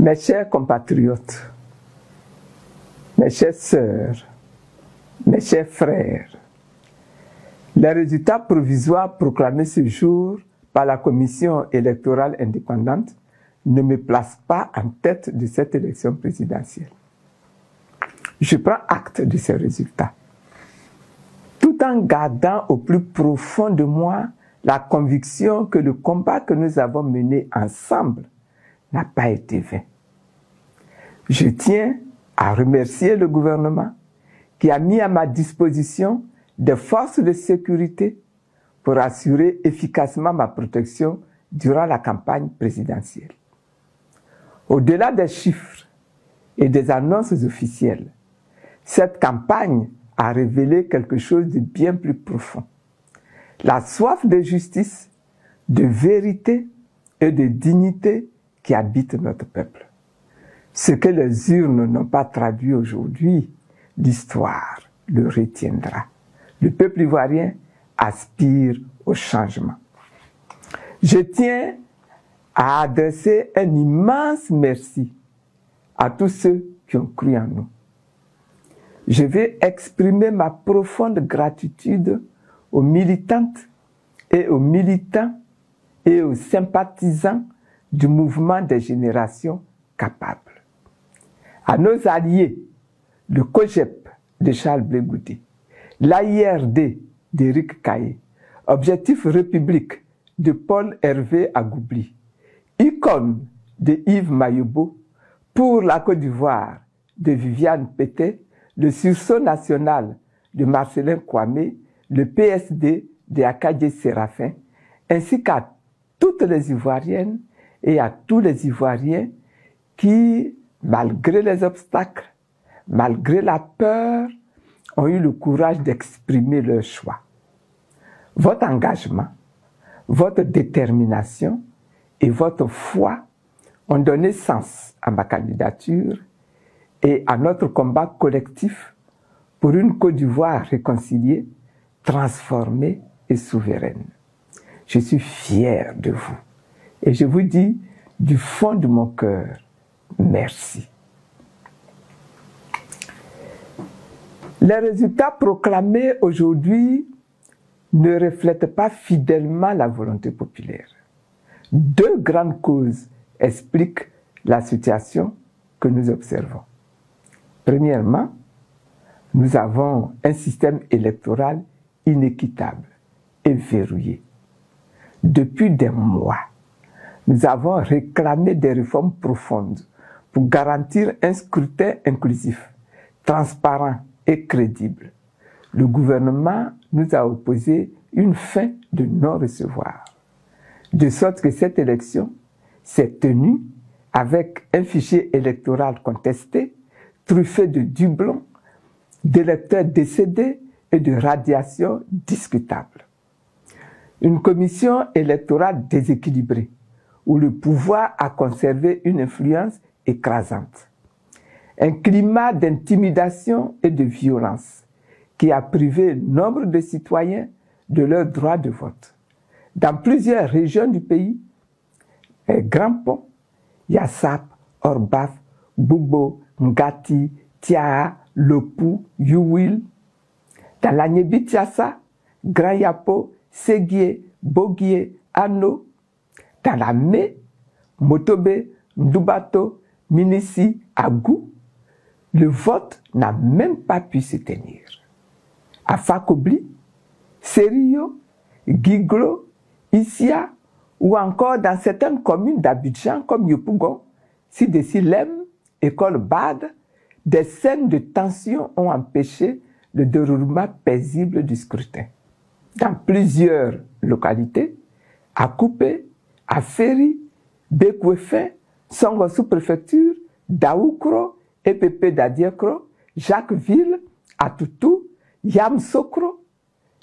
Mes chers compatriotes, mes chères sœurs, mes chers frères, les résultats provisoires proclamés ce jour par la Commission électorale indépendante ne me placent pas en tête de cette élection présidentielle. Je prends acte de ces résultats, tout en gardant au plus profond de moi la conviction que le combat que nous avons mené ensemble n'a pas été vain. Je tiens à remercier le gouvernement qui a mis à ma disposition des forces de sécurité pour assurer efficacement ma protection durant la campagne présidentielle. Au-delà des chiffres et des annonces officielles, cette campagne a révélé quelque chose de bien plus profond. La soif de justice, de vérité et de dignité qui habite notre peuple. Ce que les urnes n'ont pas traduit aujourd'hui, l'histoire le retiendra. Le peuple ivoirien aspire au changement. Je tiens à adresser un immense merci à tous ceux qui ont cru en nous. Je vais exprimer ma profonde gratitude aux militantes et aux militants et aux sympathisants du mouvement des générations capables. À nos alliés, le COGEP de Charles Blé Goudé, l'AIRD d'Éric Caillé, Objectif République de Paul Hervé Agoubli, Icône de Yves Mayobo, Pour la Côte d'Ivoire de Viviane Pété, le Sursaut national de Marcelin Kwame, le PSD de Akadje Séraphin, ainsi qu'à toutes les Ivoiriennes et à tous les Ivoiriens qui, malgré les obstacles, malgré la peur, ont eu le courage d'exprimer leur choix. Votre engagement, votre détermination et votre foi ont donné sens à ma candidature et à notre combat collectif pour une Côte d'Ivoire réconciliée, transformée et souveraine. Je suis fier de vous et je vous dis du fond de mon cœur, merci. Les résultats proclamés aujourd'hui ne reflètent pas fidèlement la volonté populaire. Deux grandes causes expliquent la situation que nous observons. Premièrement, nous avons un système électoral inéquitable et verrouillé. Depuis des mois, nous avons réclamé des réformes profondes pour garantir un scrutin inclusif, transparent et crédible. Le gouvernement nous a opposé une fin de non-recevoir, de sorte que cette élection s'est tenue avec un fichier électoral contesté, truffé de doublons, d'électeurs décédés et de radiations discutables. Une commission électorale déséquilibrée, où le pouvoir a conservé une influence écrasante. Un climat d'intimidation et de violence qui a privé nombre de citoyens de leur droit de vote. Dans plusieurs régions du pays, Grand Pont, Yassap, Orbaf, Bougbo, Ngati, Tiaa, Lopou, Youil, dans la Niébi-Tiassa, Grand Yapo, Séguié, Boguié, Ano, dans la Mé, Motobe, Ndoubato, Minissi, Agou, le vote n'a même pas pu se tenir. À Fakobli, Serio, Guiglo, Issia, ou encore dans certaines communes d'Abidjan comme Yopougon, Sidessi-Lem, École Bad, des scènes de tension ont empêché le déroulement paisible du scrutin. Dans plusieurs localités, à Koupé, à Ferry, Bekwefin, Songo sous-préfecture, Daoukro, EPP d'Adiekro, Jacquesville, Atoutou, Yamsokro,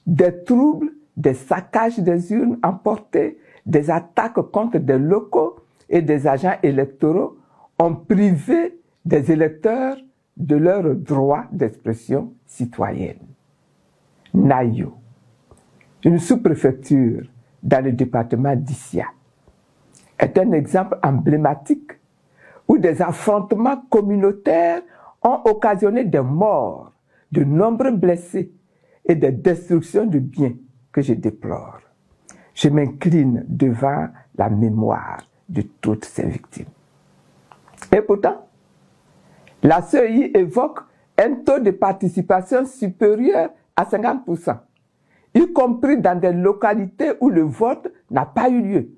des troubles, des saccages des urnes emportées, des attaques contre des locaux et des agents électoraux ont privé des électeurs de leur droit d'expression citoyenne. Nayo, une sous-préfecture dans le département d'Issia, est un exemple emblématique où des affrontements communautaires ont occasionné des morts, de nombreux blessés et des destructions de biens que je déplore. Je m'incline devant la mémoire de toutes ces victimes. Et pourtant, la CEI évoque un taux de participation supérieur à 50%, y compris dans des localités où le vote n'a pas eu lieu.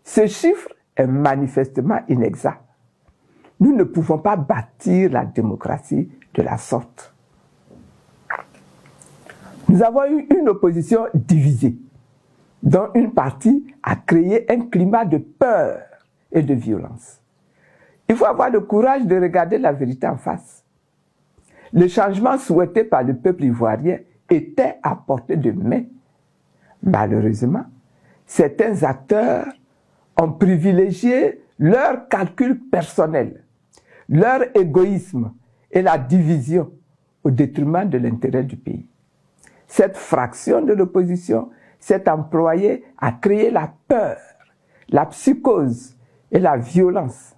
Ce chiffre est manifestement inexact. Nous ne pouvons pas bâtir la démocratie de la sorte. Nous avons eu une opposition divisée, dont une partie a créé un climat de peur et de violence. Il faut avoir le courage de regarder la vérité en face. Le changement souhaité par le peuple ivoirien était à portée de main. Malheureusement, certains acteurs ont privilégié leur calcul personnel, leur égoïsme et la division au détriment de l'intérêt du pays. Cette fraction de l'opposition s'est employée à créer la peur, la psychose et la violence,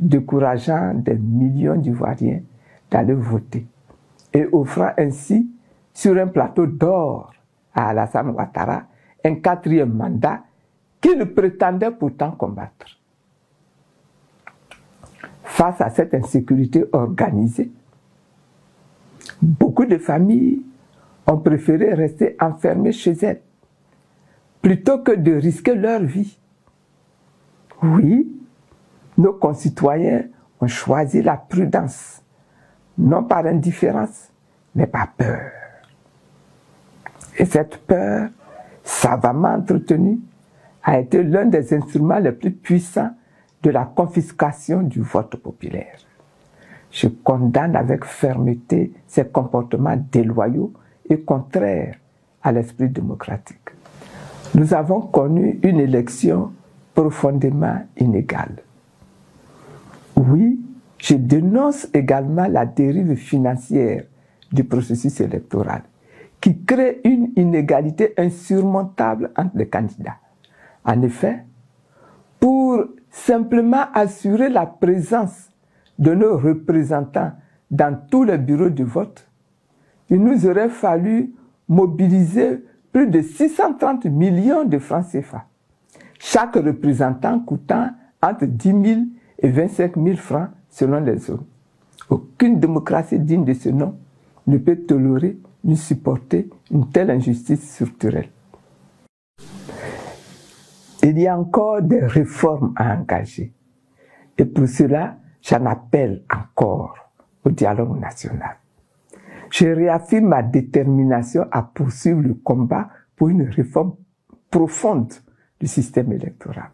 décourageant des millions d'Ivoiriens d'aller voter et offrant ainsi sur un plateau d'or à Alassane Ouattara un 4e mandat qu'il prétendait pourtant combattre. Face à cette insécurité organisée, beaucoup de familles ont préféré rester enfermées chez elles plutôt que de risquer leur vie. Oui, nos concitoyens ont choisi la prudence, non par indifférence, mais par peur. Et cette peur, savamment entretenue, a été l'un des instruments les plus puissants de la confiscation du vote populaire. Je condamne avec fermeté ces comportements déloyaux et contraires à l'esprit démocratique. Nous avons connu une élection profondément inégale. Oui, je dénonce également la dérive financière du processus électoral qui crée une inégalité insurmontable entre les candidats. En effet, pour simplement assurer la présence de nos représentants dans tous les bureaux de vote, il nous aurait fallu mobiliser plus de 630 millions de francs CFA, chaque représentant coûtant entre 10 000 et 25 000 francs selon les zones. Aucune démocratie digne de ce nom ne peut tolérer ni supporter une telle injustice structurelle. Il y a encore des réformes à engager. Et pour cela, j'en appelle encore au dialogue national. Je réaffirme ma détermination à poursuivre le combat pour une réforme profonde du système électoral.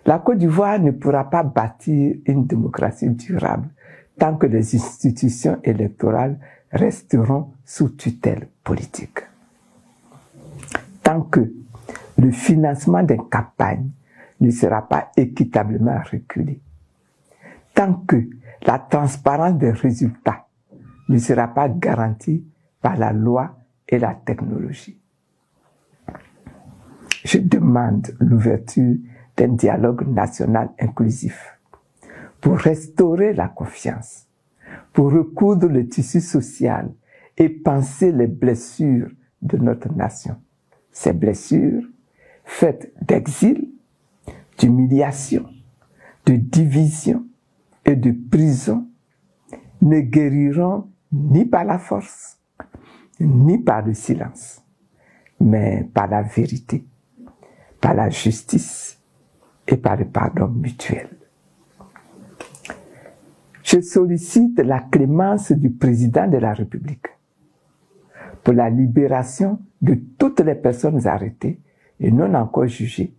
La Côte d'Ivoire ne pourra pas bâtir une démocratie durable tant que les institutions électorales resteront sous tutelle politique. Tant que le financement des campagnes ne sera pas équitablement régulé, tant que la transparence des résultats ne sera pas garantie par la loi et la technologie. Je demande l'ouverture d'un dialogue national inclusif pour restaurer la confiance, pour recoudre le tissu social et panser les blessures de notre nation. Ces blessures, faites d'exil, d'humiliation, de division et de prison, ne guériront ni par la force, ni par le silence, mais par la vérité, par la justice et par le pardon mutuel. Je sollicite la clémence du président de la République pour la libération de toutes les personnes arrêtées et non encore jugées,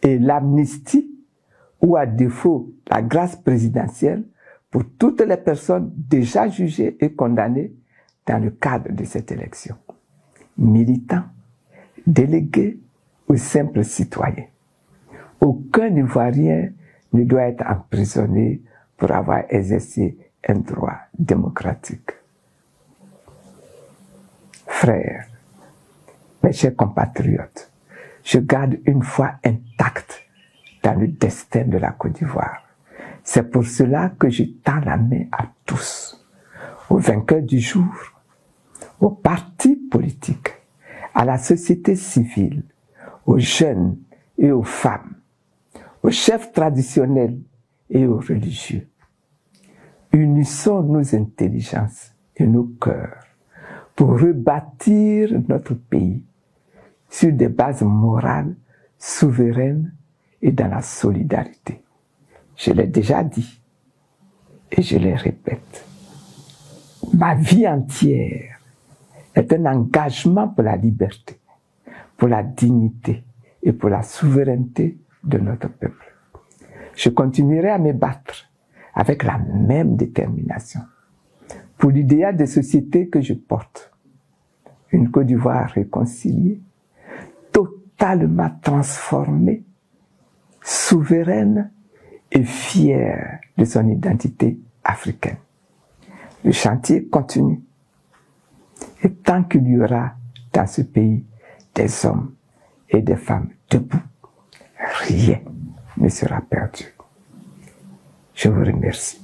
et l'amnistie ou à défaut la grâce présidentielle pour toutes les personnes déjà jugées et condamnées dans le cadre de cette élection, militants, délégués ou simples citoyens. Aucun Ivoirien ne doit être emprisonné pour avoir exercé un droit démocratique. Frères, mes chers compatriotes, je garde une foi intacte dans le destin de la Côte d'Ivoire. C'est pour cela que je tends la main à tous, aux vainqueurs du jour, aux partis politiques, à la société civile, aux jeunes et aux femmes, aux chefs traditionnels et aux religieux. Unissons nos intelligences et nos cœurs pour rebâtir notre pays sur des bases morales, souveraines et dans la solidarité. Je l'ai déjà dit et je le répète. Ma vie entière est un engagement pour la liberté, pour la dignité et pour la souveraineté de notre peuple. Je continuerai à me battre avec la même détermination pour l'idéal de société que je porte. Une Côte d'Ivoire réconciliée, totalement transformée, souveraine et fière de son identité africaine. Le chantier continue. Et tant qu'il y aura dans ce pays des hommes et des femmes debout, rien ne sera perdu. Je vous remercie.